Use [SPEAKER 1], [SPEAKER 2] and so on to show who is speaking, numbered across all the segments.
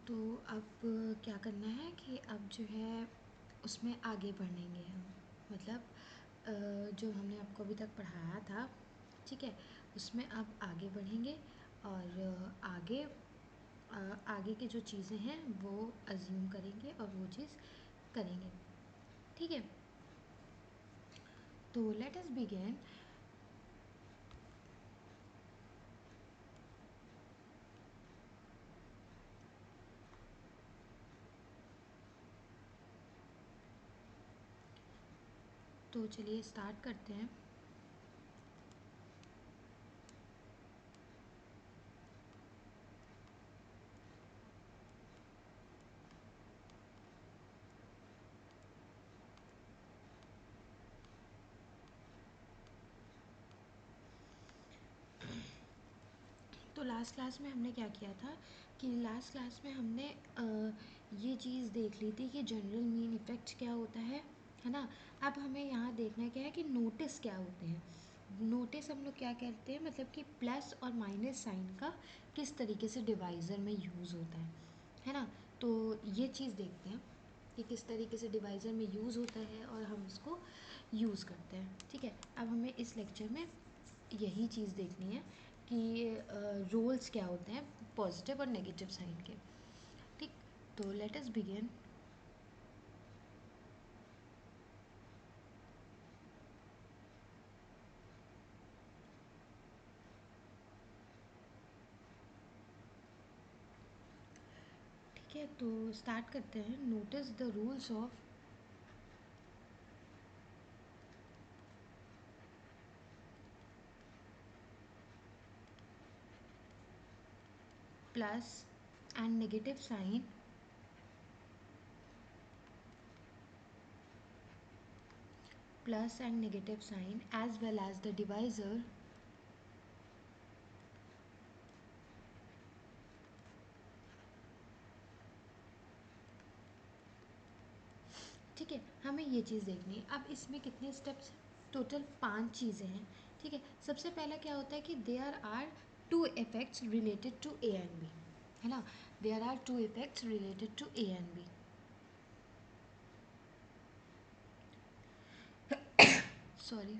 [SPEAKER 1] तो अब क्या करना है कि अब जो है उसमें आगे बढ़ेंगे हम, मतलब जो हमने आपको अभी तक पढ़ाया था, ठीक है, उसमें अब आगे बढ़ेंगे और आगे की जो चीज़ें हैं वो अज्यूम करेंगे और वो चीज़ करेंगे, ठीक है। तो लेट अस बिगिन। तो चलिए स्टार्ट करते हैं। तो लास्ट क्लास में हमने क्या किया था कि लास्ट क्लास में हमने ये चीज़ देख ली थी कि जनरल मीन इफ़ेक्ट क्या होता है ना। अब हमें यहाँ देखना क्या है कि नोटिस क्या होते हैं। नोटिस हम लोग क्या कहते हैं, मतलब कि प्लस और माइनस साइन का किस तरीके से डिवाइज़र में यूज़ होता है ना। तो ये चीज़ देखते हैं कि किस तरीके से डिवाइज़र में यूज़ होता है और हम इसको यूज़ करते हैं, ठीक है। अब हमें इस लेक्चर में यही चीज़ देखनी है कि रोल्स क्या होते हैं पॉजिटिव और नेगेटिव साइन के, ठीक। तो लेट अस बिगिन। ठीक है, तो स्टार्ट करते हैं। Notice the rules of plus and negative sign plus and negative sign as well as the divisor ठीक है। हमें ये चीज़ देखनी है। अब इसमें कितने स्टेप्स, टोटल 5 चीज़ें हैं, ठीक है। सबसे पहला क्या होता है कि there are 2 effects related to A and B, है ना। There are 2 effects related to A and B. Sorry,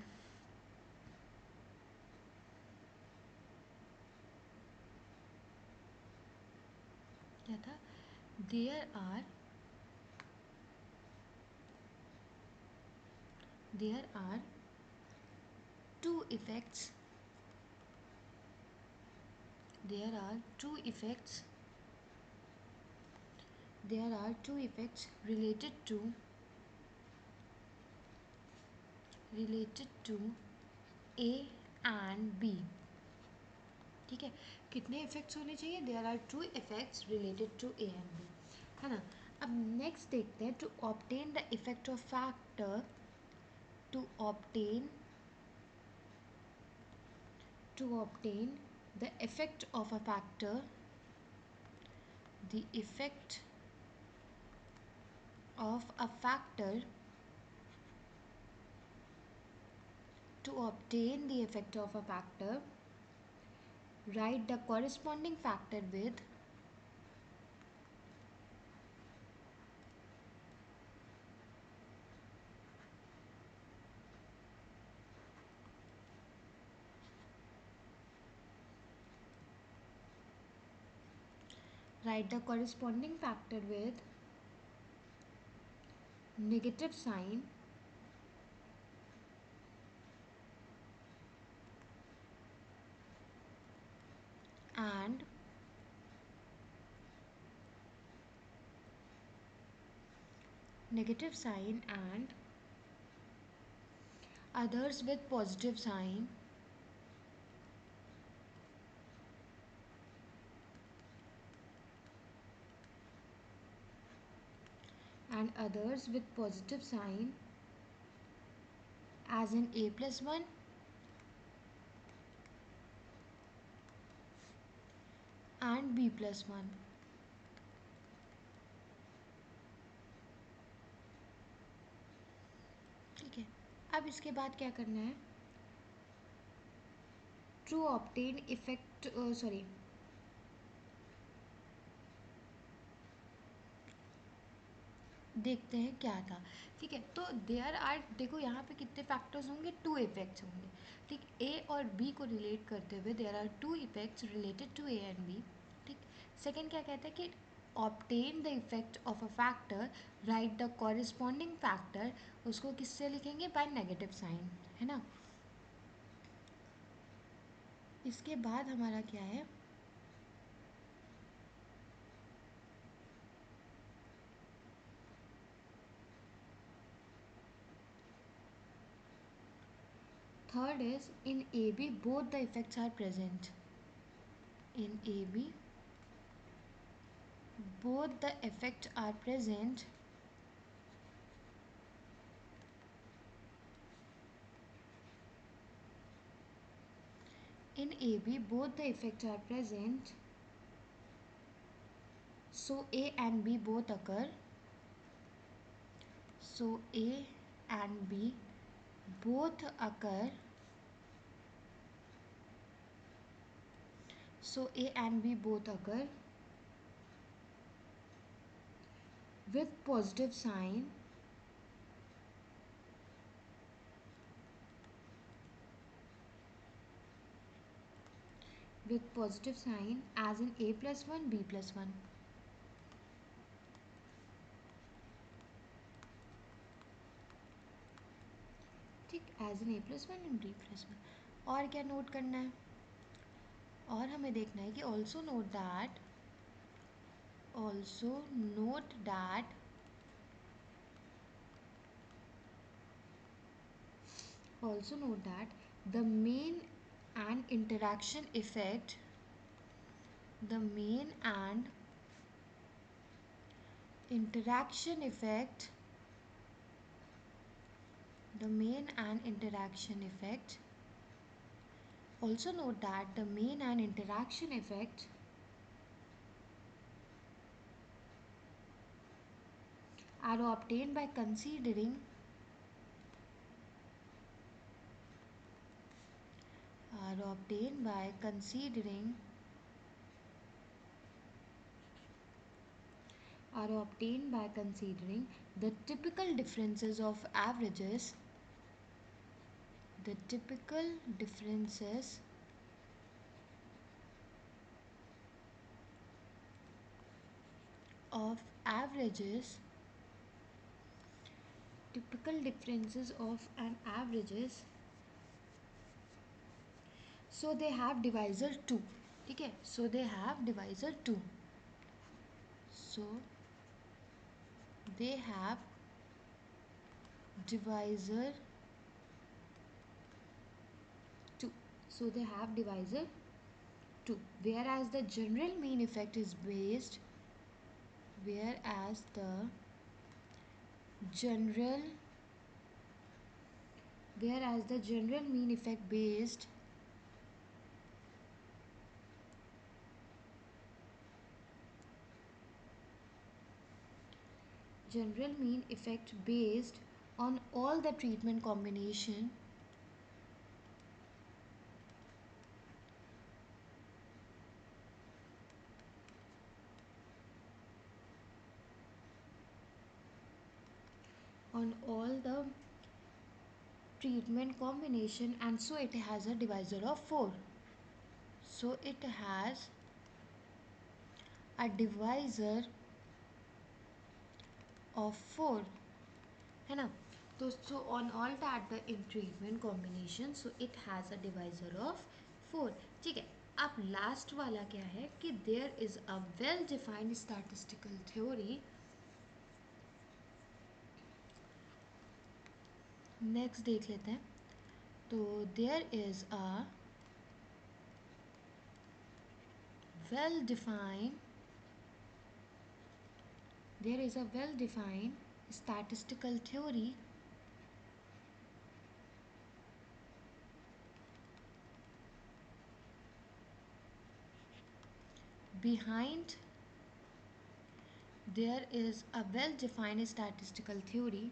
[SPEAKER 1] क्या था, there are 2 effects, there are two effects there are 2 effects related to A and B, ठीक है। कितने effects होने चाहिए, there are 2 effects related to A and B, है ना। अब नेक्स्ट देखते हैं, to obtain the effect of factor, to obtain the effect of a factor, the effect of a factor, to obtain the effect of a factor, write the corresponding factor with negative sign and others with positive sign as in a plus 1 and b plus 1, ठीक है। अब इसके बाद क्या करना है, to obtain effect, sorry, देखते हैं क्या था। ठीक है, तो देयर आर, देखो यहाँ पे कितने फैक्टर्स होंगे, 2 इफेक्ट्स होंगे। ठीक, ए और बी को रिलेट करते हुए there are 2 effects related to A and B. ठीक, सेकेंड क्या कहता है कि obtain the effect of a factor, write the corresponding factor, उसको किससे लिखेंगे, बाय नेगेटिव साइन, है ना। इसके बाद हमारा क्या है, third is in A B both the effects are present. In AB, both the effects are present. In AB, both the effects are present. So A and B both occur. So A and B both occur. So A and B both occur with positive sign. With positive sign as in A plus 1, B plus 1. ठीक, as an A plus one and B plus one. और क्या note करना है, और हमें देखना है कि also note that, also note that also note that the main and interaction effect, the main and interaction effect, the main and interaction effect, also note that the main and interaction effect are obtained by considering are obtained by considering are obtained by considering the typical differences of averages, the typical differences of averages, typical differences of an averages, so they have divisor 2. ठीक है, so they have divisor 2, so they have divisor 2, so they have divisor 2, whereas the general mean effect is based, whereas the general whereas the general mean effect based general mean effect based on all the treatment combination, on all the treatment combination, and so it has a divisor of 4, so it has a divisor of 4, है ना। तो so on all that the in treatment combination, so it has a divisor of 4। ठीक है, अब last वाला क्या है कि there is a well defined statistical theory, next देख लेते हैं। तो there is a well defined there is a well defined statistical theory behind there is a well defined statistical theory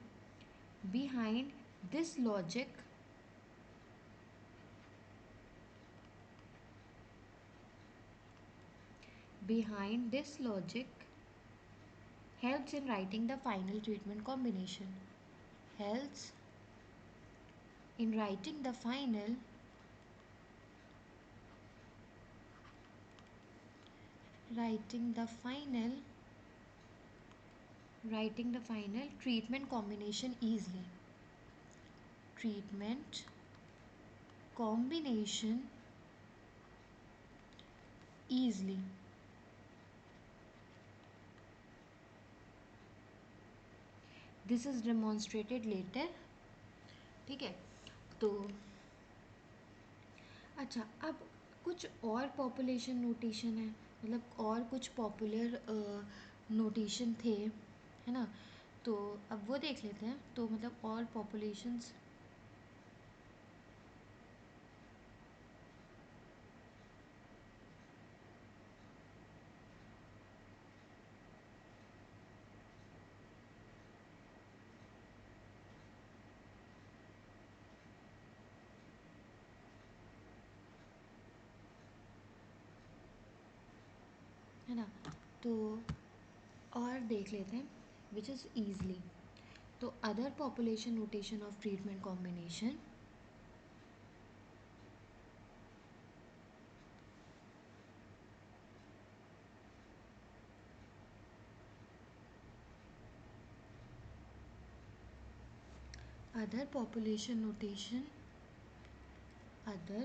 [SPEAKER 1] behind this logic, behind this logic helps in writing the final treatment combination. Helps in writing the final treatment combination easily. Treatment combination easily. This is demonstrated later. ठीक है, तो अच्छा, अब कुछ और population notation है, मतलब और कुछ पॉपुलर नोटेशन थे, है ना? तो अब वो देख लेते हैं। तो मतलब और पॉपुलेशंस, है ना? तो और देख लेते हैं विच इज़ ईजली। तो other population notation of treatment combination, other population notation other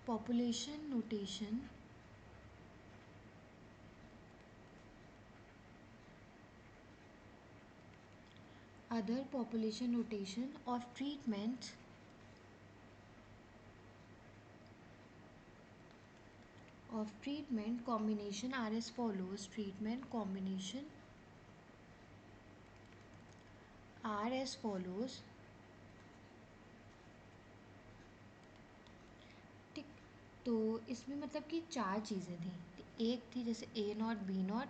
[SPEAKER 1] population notation other population notation of treatment combination are as follows. Treatment combination are as follows. ठीक, तो इसमें मतलब कि चार चीज़ें थी। एक थी जैसे A not B not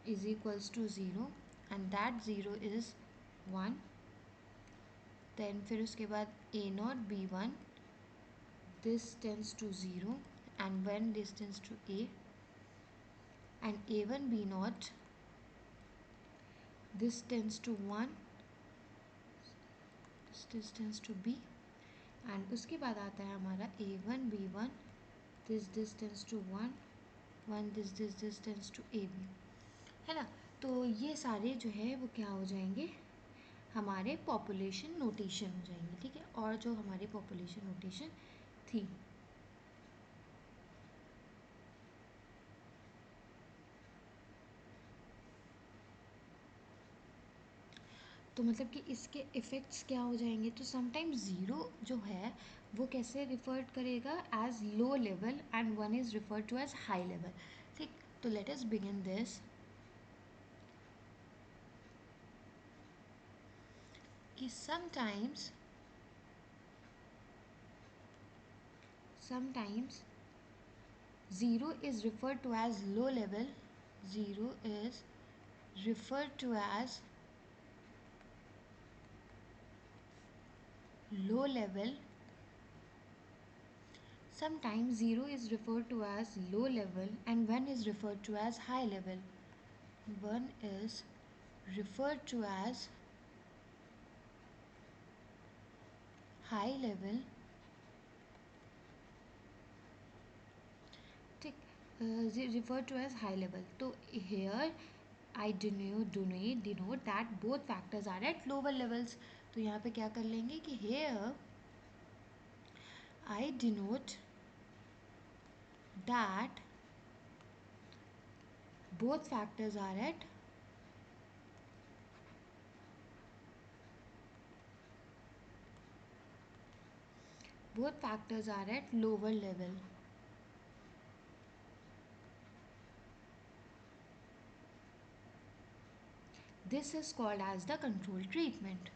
[SPEAKER 1] is equals to zero and that zero is one. Then फिर उसके बाद A not B one, this tends to 0 and when this tends to a, and a1 b naught, this tends to 1, this tends to b, and उसके बाद आता है हमारा a1 b1, this tends to 1, 1 this tends to ab, है ना? तो ये सारे जो है वो क्या हो जाएंगे, हमारे पॉपुलेशन नोटेशन हो जाएंगे। ठीक है, और जो हमारी पॉपुलेशन नोटेशन थी, तो मतलब कि इसके इफ़ेक्ट्स क्या हो जाएंगे। तो समटाइम्स ज़ीरो जो है वो कैसे रिफर्ड करेगा, as low level, and one is referred to as high level. ठीक, तो लेट अस बिगिन दिस कि sometimes zero is referred to as low level, zero is referred to as low level. Sometimes 0 is referred to as low level and 1 is referred to as high level. 1 is referred to as high level. Referred to as high level. So here I denote that both factors are at lower levels. तो यहाँ पे क्या कर लेंगे कि here I denote that both factors are at lower level. This is called as the control treatment.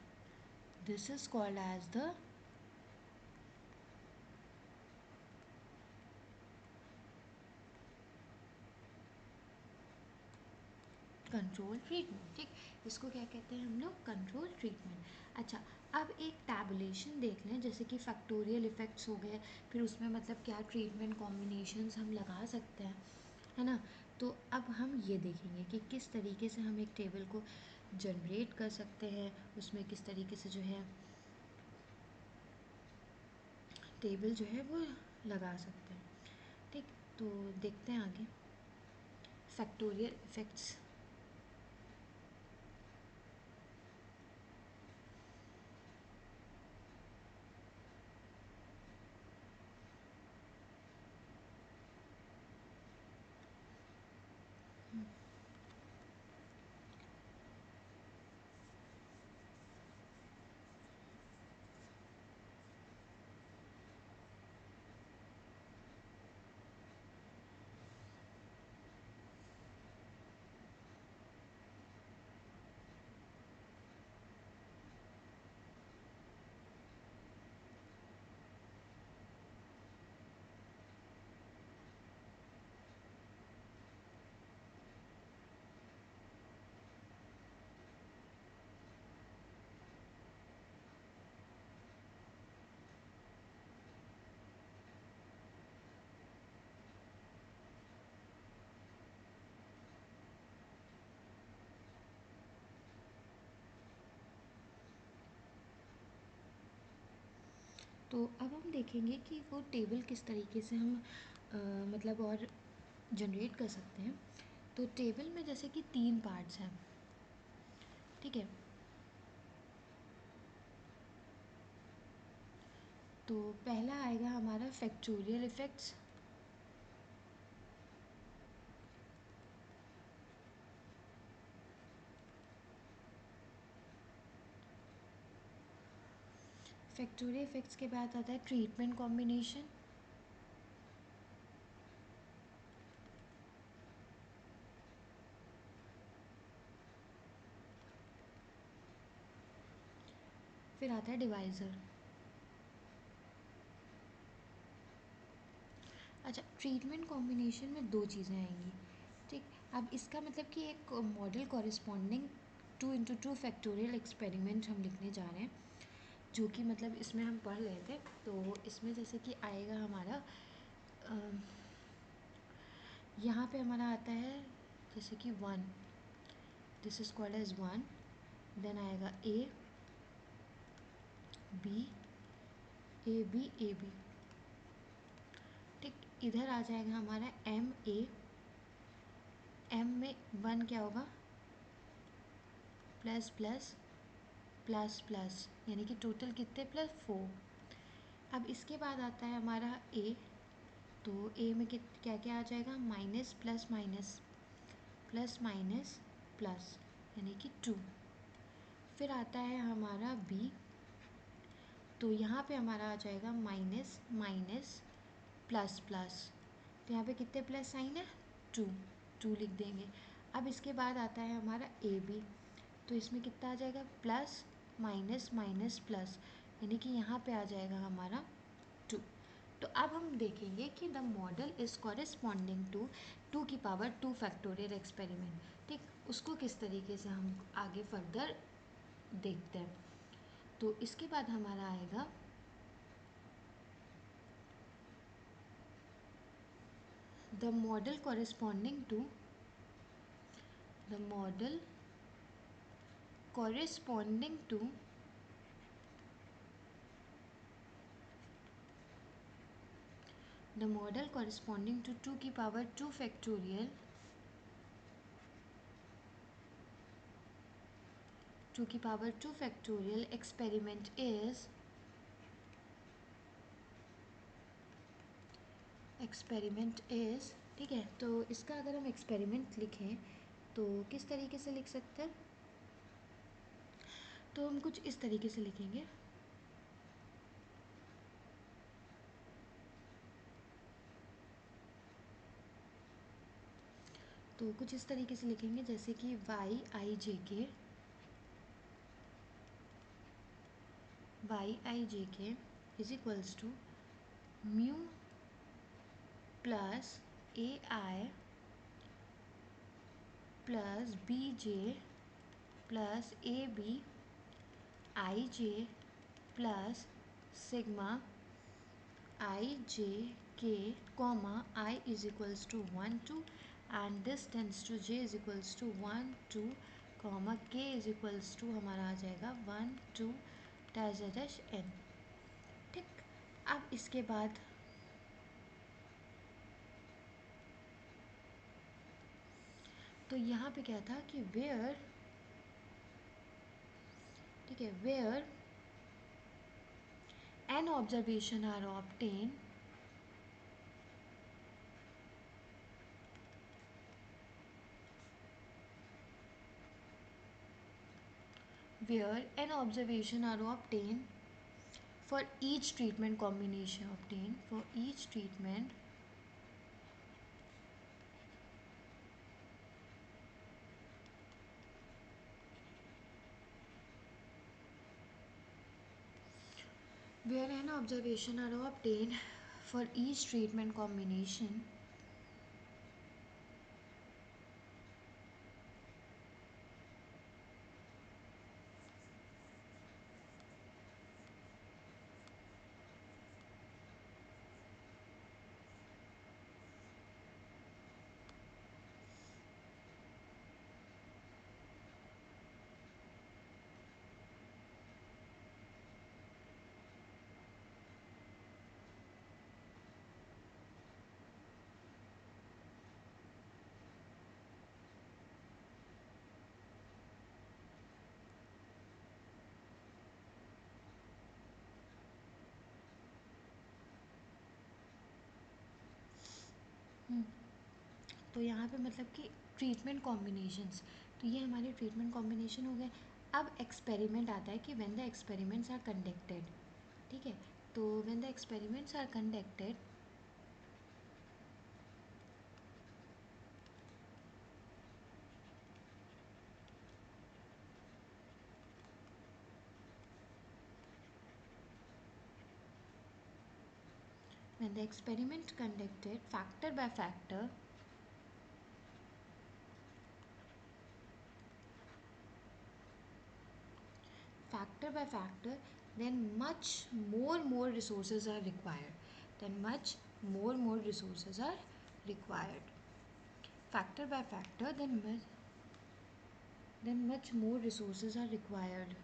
[SPEAKER 1] This is called as the control treatment. ठीक, इसको क्या कहते हैं हम लोग, कंट्रोल ट्रीटमेंट। अच्छा, अब एक टैबुलेशन देख लें, जैसे कि फैक्टोरियल इफ़ेक्ट्स हो गए, फिर उसमें मतलब क्या ट्रीटमेंट कॉम्बिनेशंस हम लगा सकते हैं, है ना? तो अब हम ये देखेंगे कि किस तरीके से हम एक टेबल को जनरेट कर सकते हैं, उसमें किस तरीके से जो है टेबल जो है वो लगा सकते हैं। ठीक, तो देखते हैं आगे फैक्टोरियल इफ़ेक्ट्स। तो अब हम देखेंगे कि वो टेबल किस तरीके से हम मतलब और जनरेट कर सकते हैं। तो टेबल में जैसे कि 3 पार्ट्स हैं, ठीक है। तो पहला आएगा हमारा फैक्टोरियल इफ़ेक्ट्स। फैक्टोरियल इफ़ेक्ट्स के बाद आता है ट्रीटमेंट कॉम्बिनेशन। फिर आता है डिवाइज़र। अच्छा, ट्रीटमेंट कॉम्बिनेशन में 2 चीज़ें आएंगी, ठीक। अब इसका मतलब कि एक मॉडल कॉरिस्पॉन्डिंग 2 × 2 फैक्टोरियल एक्सपेरिमेंट हम लिखने जा रहे हैं, जो कि मतलब इसमें हम पढ़ रहे थे। तो इसमें जैसे कि आएगा हमारा यहाँ पे हमारा आता है जैसे कि 1, this is called as 1, then आएगा A B A B A B, ठीक। इधर आ जाएगा हमारा एम ए, एम में 1 क्या होगा, प्लस प्लस प्लस प्लस, यानी कि टोटल कितने प्लस 4। अब इसके बाद आता है हमारा ए, तो ए में क्या क्या आ जाएगा, minus plus minus plus minus plus, यानी कि 2। फिर आता है हमारा बी, तो यहाँ पे हमारा आ जाएगा माइनस माइनस प्लस प्लस, तो यहाँ पे कितने प्लस साइन है, 2, 2 लिख देंगे। अब इसके बाद आता है हमारा ए बी, तो इसमें कितना आ जाएगा, प्लस माइनस माइनस प्लस, यानी कि यहाँ पे आ जाएगा हमारा 2। तो अब हम देखेंगे कि the model is corresponding to 2 factorial experiment, ठीक। उसको किस तरीके से हम आगे फर्दर देखते हैं। तो इसके बाद हमारा आएगा the model corresponding to the model corresponding to the model corresponding to 2 की पावर 2 फैक्टोरियल 2 की पावर 2 फैक्टोरियल एक्सपेरिमेंट इज ठीक है। तो इसका अगर हम एक्सपेरिमेंट लिखें तो किस तरीके से लिख सकते हैं, तो हम कुछ इस तरीके से लिखेंगे, तो कुछ इस तरीके से लिखेंगे जैसे कि y i is equals to mu plus A I plus B J plus A B I J plus sigma I J K comma I is equals to 1 to and this tends to j is equals to 1 2 comma k is equals to हमारा आ जाएगा 1 2 dash dash n। ठीक, अब इसके बाद तो यहाँ पे क्या था कि वेयर, ठीक है, where an observation are obtain, where an observation are obtained for each treatment combination, obtained for each treatment where an observation are obtained for each treatment combination तो यहाँ पे मतलब कि ट्रीटमेंट कॉम्बिनेशंस, तो ये हमारे ट्रीटमेंट कॉम्बिनेशन हो गए। अब एक्सपेरिमेंट आता है कि when the experiments are conducted, ठीक है, तो when the experiments are conducted when the experiment conducted factor by factor, factor by factor, then much more resources are required, then much more resources are required, factor by factor, then much more resources are required.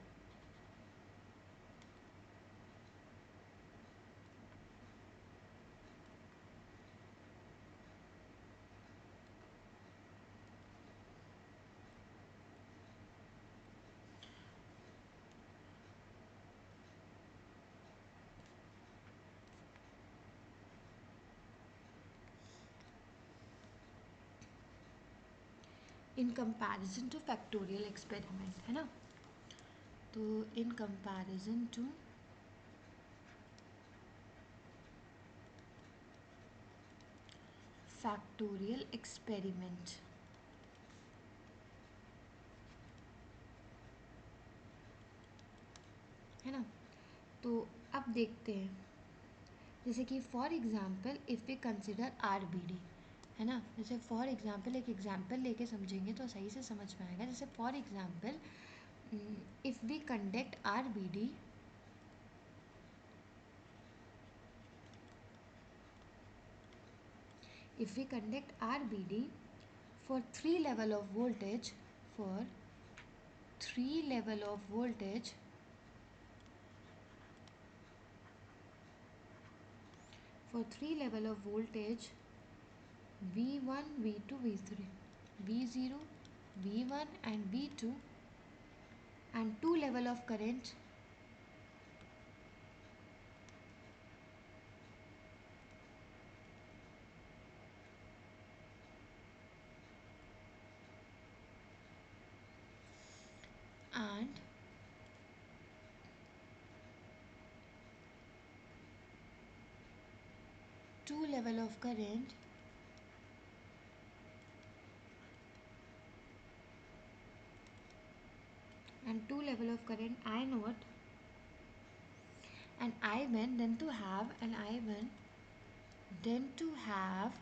[SPEAKER 1] In comparison to factorial experiment, है ना, तो in comparison to factorial experiment, है ना, तो अब देखते हैं जैसे कि for example if we consider RBD, है ना, जैसे फॉर एग्जांपल एक एग्जांपल लेके समझेंगे तो सही से समझ में आएगा। जैसे for example if we conduct RBD, if we conduct RBD for 3 level of voltage, for 3 level of voltage, for 3 level of voltage V1, V2, V3, V0, V1 and V2, and 2 level of current and two level of current and 2 level of current I naught and I1, then to have an I1, then to have,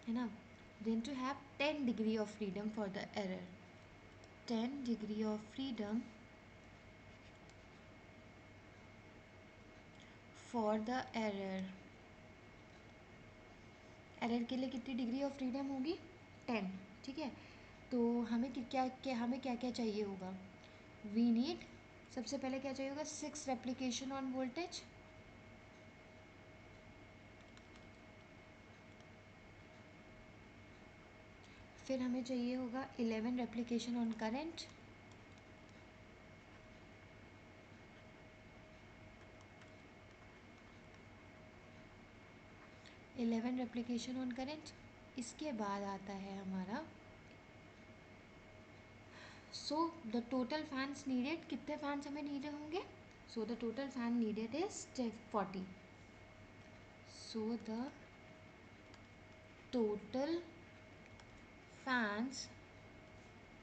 [SPEAKER 1] है ना, then to have 10 degree of freedom for the error, 10 degree of freedom for the error, error के लिए कितनी degree of freedom होगी? 10। ठीक है, तो हमें हमें क्या क्या चाहिए होगा? वी नीड, सबसे पहले क्या चाहिए होगा? 6 रेप्लिकेशन ऑन वोल्टेज, फिर हमें चाहिए होगा 11 रेप्लिकेशन ऑन करंट, इसके बाद आता है हमारा so the total fans needed, कितने फैंस हमें नीडेड होंगे? So the total fan needed is 40. So the total fans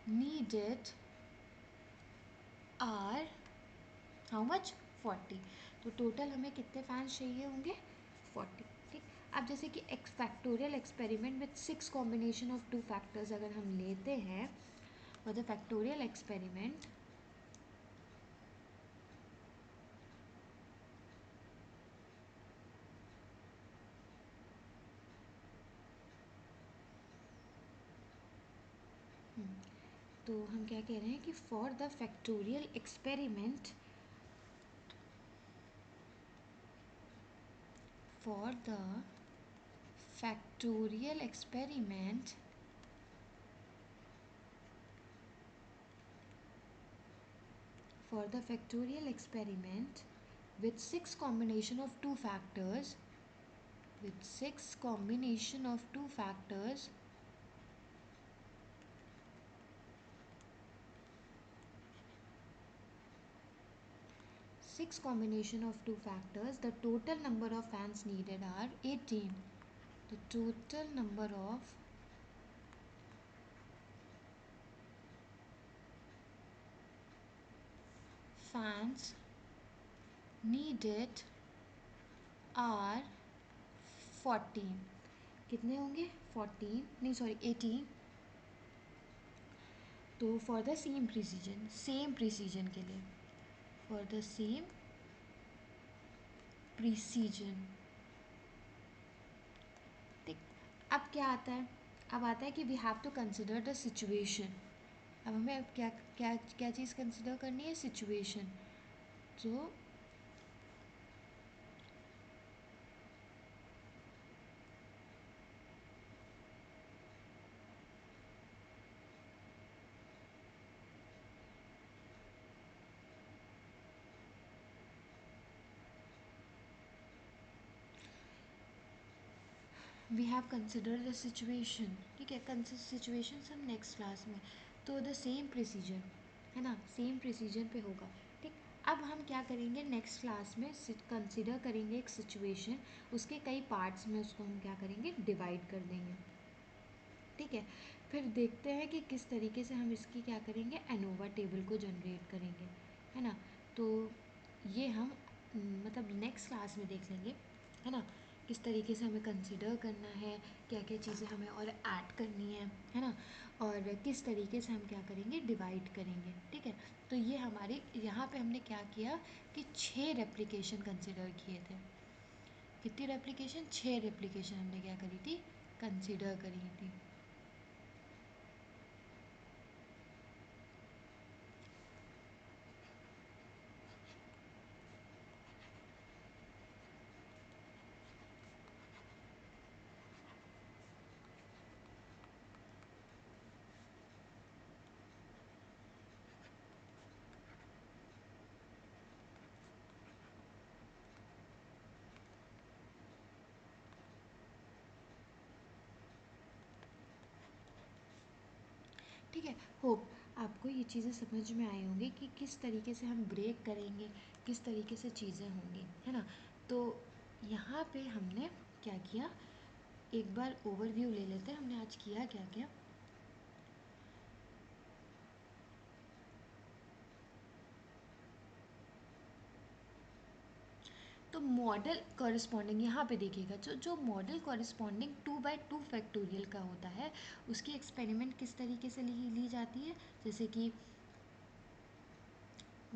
[SPEAKER 1] needed are how much? 40. तो टोटल हमें कितने फैंस चाहिए होंगे? 40. ठीक, अब जैसे कि x factorial experiment with 6 combination of 2 factors अगर हम लेते हैं, और द फैक्टोरियल एक्सपेरिमेंट तो हम क्या कह रहे हैं कि for the factorial experiment, for the factorial experiment with 6 combination of two factors, with 6 combination of two factors, the total number of fans needed are 18. The total number of fans needed are 14. कितने होंगे? 14 नहीं sorry 18. तो for the same precision के लिए, for the same precision, ठीक, अब क्या आता है? अब आता है कि we have to consider the situation. अब हमें अब क्या क्या क्या चीज़ कंसिडर करनी है? सिचुएशन. तो we have consider the situation. ठीक है, सिचुएशन हम नेक्स्ट क्लास में. तो द सेम प्रिसीजन है ना, सेम प्रिसीजन पे होगा. ठीक, अब हम क्या करेंगे नेक्स्ट क्लास में? कंसिडर करेंगे एक सिचुएशन, उसके कई पार्ट्स में उसको हम क्या करेंगे? डिवाइड कर देंगे. ठीक है, फिर देखते हैं कि किस तरीके से हम इसकी क्या करेंगे? एनोवा टेबल को जनरेट करेंगे, है ना. तो ये हम मतलब नेक्स्ट क्लास में देख लेंगे, है ना, किस तरीके से हमें कंसिडर करना है, क्या क्या चीज़ें हमें और ऐड करनी है ना, और किस तरीके से हम क्या करेंगे? डिवाइड करेंगे. ठीक है, तो ये हमारे यहाँ पे हमने क्या किया कि 6 रेप्लिकेशन कंसिडर किए थे. कितनी रेप्लिकेशन? 6 रेप्लिकेशन हमने क्या करी थी? कंसिडर करी थी. ठीक है, होप आपको ये चीज़ें समझ में आई होंगी कि किस तरीके से हम ब्रेक करेंगे, किस तरीके से चीज़ें होंगी, है ना. तो यहाँ पे हमने क्या किया, एक बार ओवरव्यू ले लेते हैं हमने आज किया क्या क्या. तो मॉडल कॉरस्पॉन्डिंग यहाँ पे देखिएगा, जो जो मॉडल कॉरस्पॉन्डिंग 2/2 फैक्टोरियल का होता है, उसकी एक्सपेरिमेंट किस तरीके से ली जाती है? जैसे कि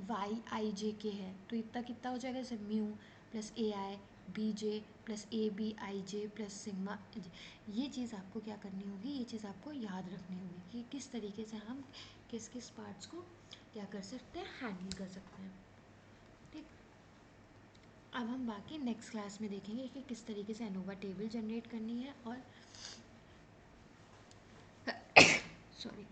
[SPEAKER 1] वाई आई जे के है, तो इतना कितना हो जाएगा? जैसे mu plus A I B J plus A B I J plus sigma, ये चीज़ आपको क्या करनी होगी, ये चीज़ आपको याद रखनी होगी कि किस तरीके से हम किस किस पार्ट्स को क्या कर सकते हैं, हैंडल कर सकते हैं। ठीक, अब हम बाकी नेक्स्ट क्लास में देखेंगे कि किस तरीके से एनोवा टेबल जनरेट करनी है और सॉरी